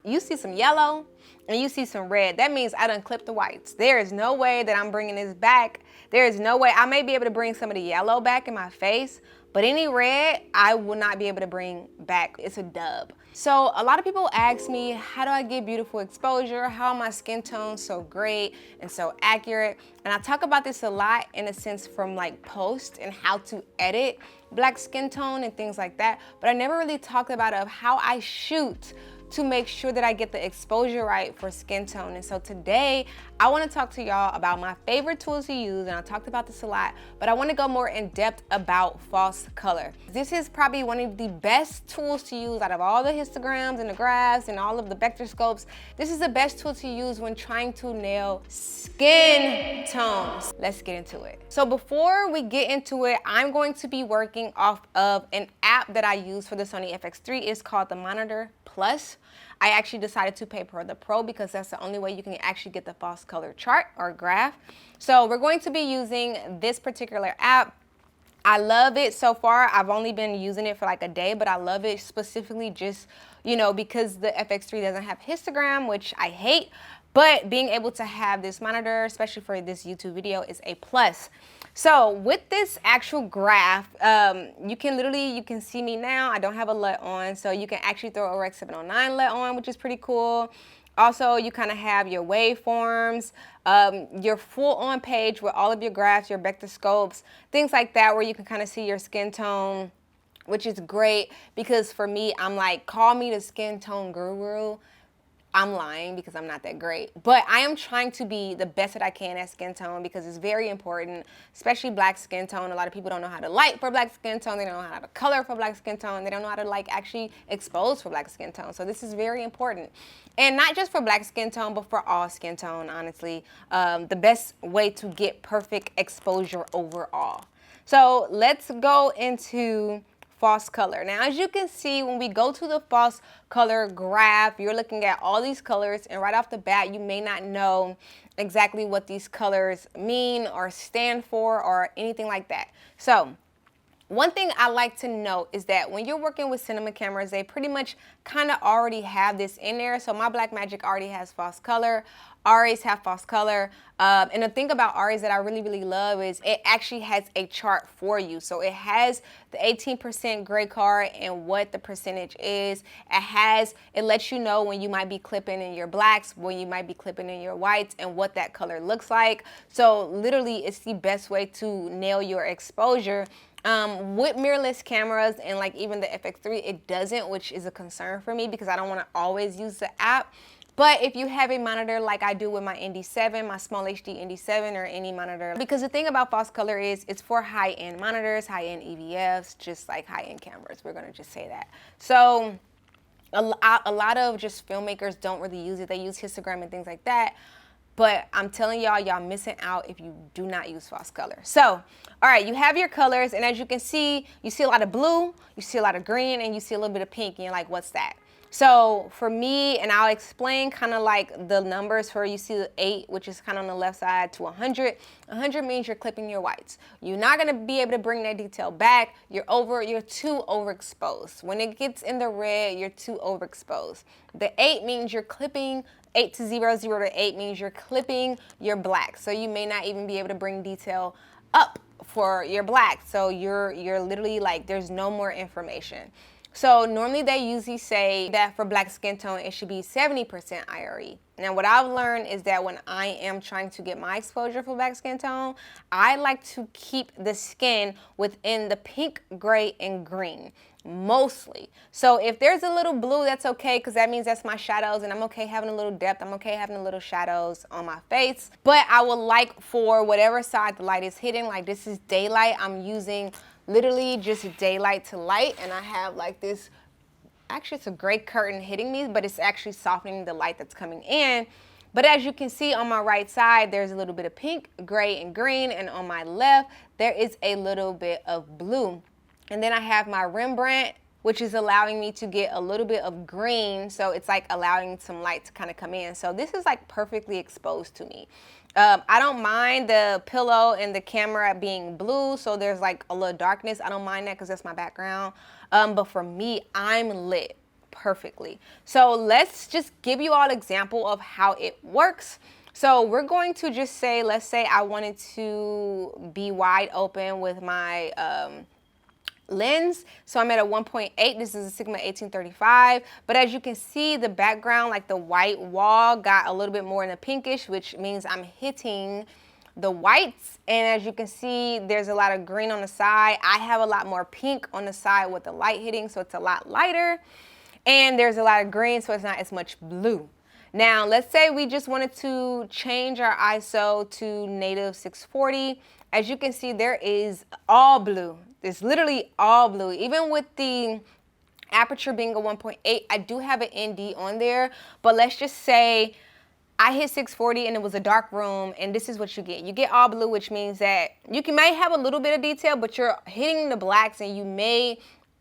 you see some yellow and you see some red, that means I done clipped the whites. There is no way that I'm bringing this back. There is no way. I may be able to bring some of the yellow back in my face, but any red, I will not be able to bring back. It's a dub. So a lot of people ask me, how do I get beautiful exposure? How are my skin tones so great and so accurate? And I talk about this a lot in a sense from like post and how to edit black skin tone and things like that. But I never really talked about how I shoot to make sure that I get the exposure right for skin tone. And so today I want to talk to y'all about my favorite tools to use, and I talked about this a lot, but I want to go more in depth about false color. This is probably one of the best tools to use out of all the histograms and the graphs and all of the vector scopes. This is the best tool to use when trying to nail skin tones. Let's get into it. So before we get into it, I'm going to be working off of an app that I use for the Sony Fx3. It's called the Monitor Plus. I actually decided to pay for the Pro because that's the only way you can actually get the false color chart or graph. So we're going to be using this particular app. I love it so far. I've only been using it for like a day, but I love it specifically just, you know, because the Fx3 doesn't have histogram, which I hate, but being able to have this monitor, especially for this YouTube video, is a plus. So with this actual graph, you can see me now. I don't have a LUT on, so you can actually throw a Rec 709 LUT on, which is pretty cool. Also, you kind of have your waveforms, your full on page with all of your graphs, your vector scopes, things like that, where you can kind of see your skin tone, which is great because for me, I'm like, call me the skin tone guru. I'm lying because I'm not that great, but I am trying to be the best that I can at skin tone because it's very important, especially black skin tone. A lot of people don't know how to light for black skin tone. They don't know how to color for black skin tone. They don't know how to like actually expose for black skin tone. So this is very important. And not just for black skin tone, but for all skin tone, honestly. The best way to get perfect exposure overall. So let's go into false color. Now, as you can see, when we go to the false color graph, you're looking at all these colors, and right off the bat, you may not know exactly what these colors mean or stand for or anything like that. So one thing I like to note is that when you're working with cinema cameras, they pretty much kind of already have this in there. So my Blackmagic already has false color. Aries have false color. And the thing about Aries that I really, really love is it actually has a chart for you. So it has the 18% gray card and what the percentage is. It lets you know when you might be clipping in your blacks, when you might be clipping in your whites, and what that color looks like. So literally, it's the best way to nail your exposure. With mirrorless cameras and like even the Fx3, it doesn't, which is a concern for me because I don't want to always use the app. But if you have a monitor like I do with my ND7, my small HD ND7 or any monitor, because the thing about false color is it's for high-end monitors, high-end EVFs, just like high-end cameras. We're going to just say that. So a lot of just filmmakers don't really use it. They use histogram and things like that. But I'm telling y'all, y'all missing out if you do not use false color. So, all right, you have your colors, and as you can see, you see a lot of blue, you see a lot of green, and you see a little bit of pink, and you're like, what's that? So for me, and I'll explain kind of like the numbers for, you see the 8, which is kind of on the left side, to 100. 100 means you're clipping your whites. You're not gonna be able to bring that detail back. You're too overexposed. When it gets in the red, you're too overexposed. The 8 means you're clipping 8 to 0, 0 to 8 means you're clipping your black. So you may not even be able to bring detail up for your black. So you're literally like, there's no more information. So normally they usually say that for black skin tone, it should be 70% IRE. Now what I've learned is that when I am trying to get my exposure for black skin tone, I like to keep the skin within the pink, gray, and green. Mostly. So if there's a little blue, that's okay, because that means that's my shadows, and I'm okay having a little depth. I'm okay having a little shadows on my face. But I would like for whatever side the light is hitting, like this is daylight, I'm using literally just daylight to light, and I have like this, actually it's a gray curtain hitting me, but it's actually softening the light that's coming in. But as you can see on my right side, there's a little bit of pink, gray, and green, and on my left, there is a little bit of blue. And then I have my Rembrandt, which is allowing me to get a little bit of green. So it's like allowing some light to kind of come in. So this is like perfectly exposed to me. I don't mind the pillow and the camera being blue. So there's like a little darkness. I don't mind that because that's my background. But for me, I'm lit. perfectly. So let's just give you all an example of how it works. So we're going to just say, let's say I wanted to be wide open with my lens. So I'm at a 1.8. This is a Sigma 1835. But as you can see, the background, like the white wall, got a little bit more in the pinkish, which means I'm hitting the whites. And as you can see, there's a lot of green on the side. I have a lot more pink on the side with the light hitting, so it's a lot lighter. And there's a lot of green, so it's not as much blue. Now, let's say we just wanted to change our ISO to native 640. As you can see, there is all blue. It's literally all blue. Even with the aperture being a 1.8, I do have an ND on there. But let's just say I hit 640 and it was a dark room, and this is what you get. You get all blue, which means that may have a little bit of detail, but you're hitting the blacks, and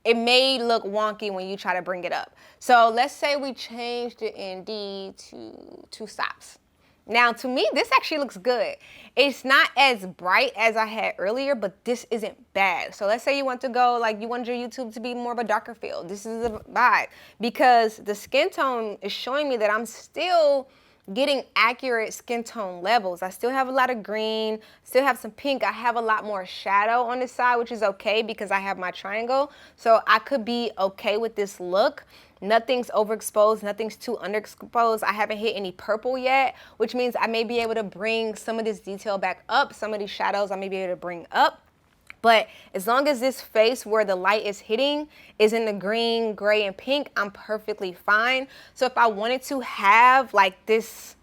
it may look wonky when you try to bring it up. So let's say we change the ND to 2 stops. Now, to me, this actually looks good. It's not as bright as I had earlier, but this isn't bad. So let's say you want to go, like, you want your YouTube to be more of a darker feel. This is a vibe, because the skin tone is showing me that I'm still getting accurate skin tone levels. I still have a lot of green, still have some pink. I have a lot more shadow on this side, which is okay because I have my triangle. So I could be okay with this look. Nothing's overexposed, nothing's too underexposed. I haven't hit any purple yet, which means I may be able to bring some of this detail back up. Some of these shadows I may be able to bring up. But as long as this face where the light is hitting is in the green, gray, and pink, I'm perfectly fine. So if I wanted to have like this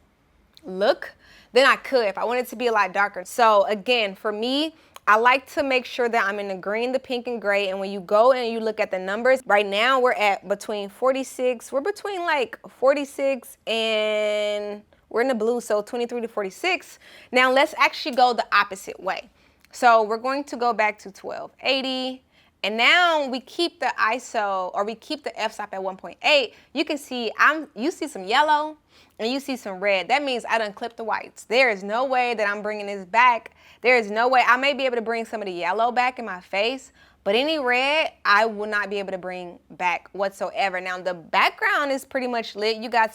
look, then I could. If I wanted to be a lot darker. So again, for me, I like to make sure that I'm in the green, the pink, and gray. And when you go and you look at the numbers, right now we're at between 46. We're between like 46 and we're in the blue, so 23 to 46. Now let's actually go the opposite way. So we're going to go back to 1280. And now we keep the ISO, or we keep the f-stop at 1.8. You can see, you see some yellow and you see some red. That means I done clipped the whites. There is no way that I'm bringing this back. There is no way. I may be able to bring some of the yellow back in my face, but any red, I will not be able to bring back whatsoever. Now the background is pretty much lit. You got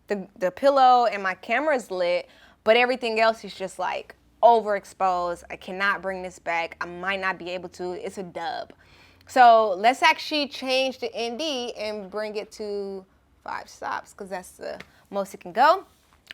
the pillow and my camera's lit, but everything else is just like overexposed. I cannot bring this back. I might not be able to. It's a dub. So let's actually change the ND and bring it to 5 stops, because that's the most it can go.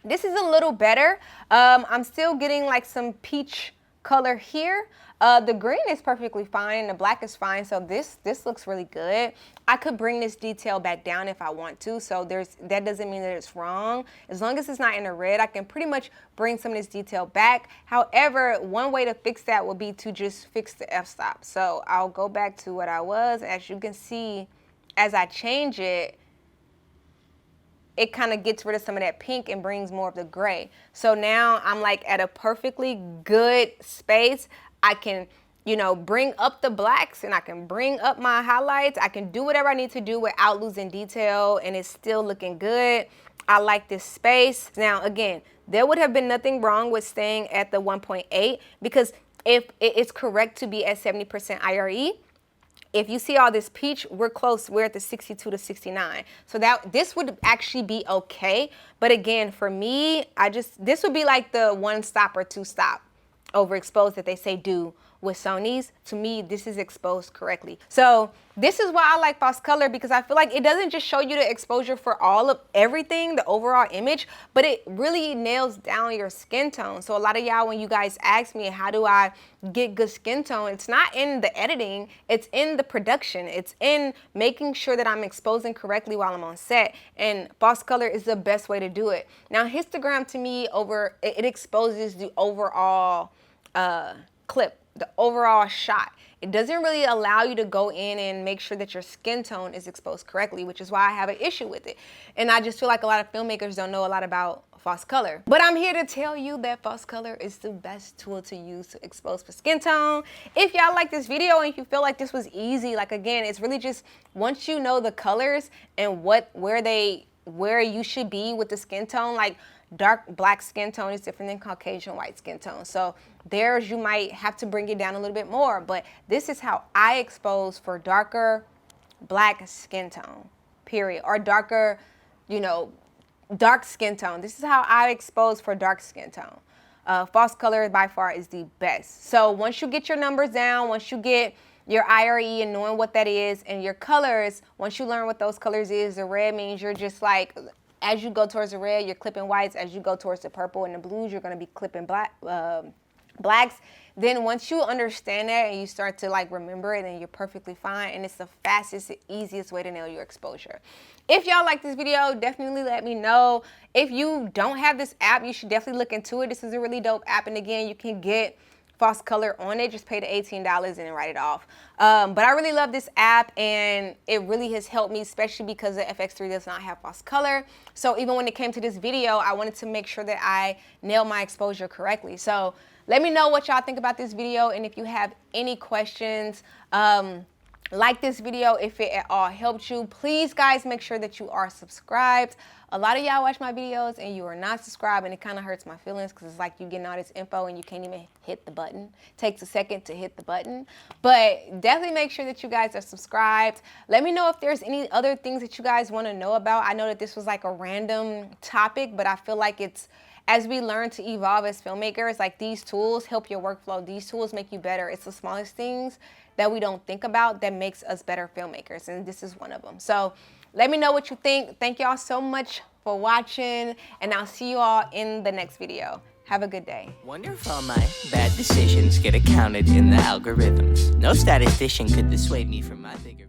This is a little better. I'm still getting like some peach color here. The green is perfectly fine. The black is fine. So this looks really good. I could bring this detail back down if I want to. So that doesn't mean that it's wrong. As long as it's not in the red, I can pretty much bring some of this detail back. However, one way to fix that would be to just fix the f-stop. So I'll go back to what I was. As you can see, as I change it, it kind of gets rid of some of that pink and brings more of the gray. So now I'm like at a perfectly good space. I can, bring up the blacks and I can bring up my highlights. I can do whatever I need to do without losing detail, and it's still looking good. I like this space. Now, again, there would have been nothing wrong with staying at the 1.8, because if it's correct to be at 70% IRE, if you see all this peach, we're close. We're at the 62 to 69. So this would actually be okay. But again, for me, this would be like the 1 stop or 2 stop overexposed that they say do with Sony's. To me, this is exposed correctly. So this is why I like false color, because I feel like it doesn't just show you the exposure for all of everything, the overall image, but it really nails down your skin tone. So a lot of y'all, when you guys ask me, how do I get good skin tone? It's not in the editing, it's in the production. It's in making sure that I'm exposing correctly while I'm on set. And false color is the best way to do it. Now, histogram to me, it exposes the overall clip, the overall shot. It doesn't really allow you to go in and make sure that your skin tone is exposed correctly, which is why I have an issue with it. And I just feel like a lot of filmmakers don't know a lot about false color. But I'm here to tell you that false color is the best tool to use to expose for skin tone. If y'all like this video and if you feel like this was easy, like again, it's really just once you know the colors and where you should be with the skin tone, like dark black skin tone is different than Caucasian white skin tone. So you might have to bring it down a little bit more, but this is how I expose for darker black skin tone, period, or darker, you know, dark skin tone. This is how I expose for dark skin tone. False color by far is the best. So once you get your numbers down, once you get your IRE and knowing what that is, and your colors, once you learn what those colors is, the red means you're just like, as you go towards the red, you're clipping whites. As you go towards the purple and the blues, you're gonna be clipping blacks. Then once you understand that and you start to like remember it, then you're perfectly fine, and it's the fastest, easiest way to nail your exposure. If y'all like this video, definitely let me know. If you don't have this app, you should definitely look into it. This is a really dope app, and again, you can get false color on it. Just pay the $18 and then write it off. But I really love this app, and it really has helped me, especially because the FX3 does not have false color. So even when it came to this video, I wanted to make sure that I nailed my exposure correctly. So let me know what y'all think about this video, and if you have any questions, like this video if it at all helped you. Please, guys, make sure that you are subscribed. A lot of y'all watch my videos and you are not subscribed, and it kind of hurts my feelings because it's like you getting all this info and you can't even hit the button. It takes a second to hit the button. But definitely make sure that you guys are subscribed. Let me know if there's any other things that you guys want to know about. I know that this was like a random topic, but I feel like it's, as we learn to evolve as filmmakers, like these tools help your workflow. These tools make you better. It's the smallest things that we don't think about that makes us better filmmakers, and this is one of them. So let me know what you think. Thank y'all so much for watching, and I'll see you all in the next video. Have a good day. Wonder if all my bad decisions get accounted in the algorithms. No statistician could dissuade me from my bigger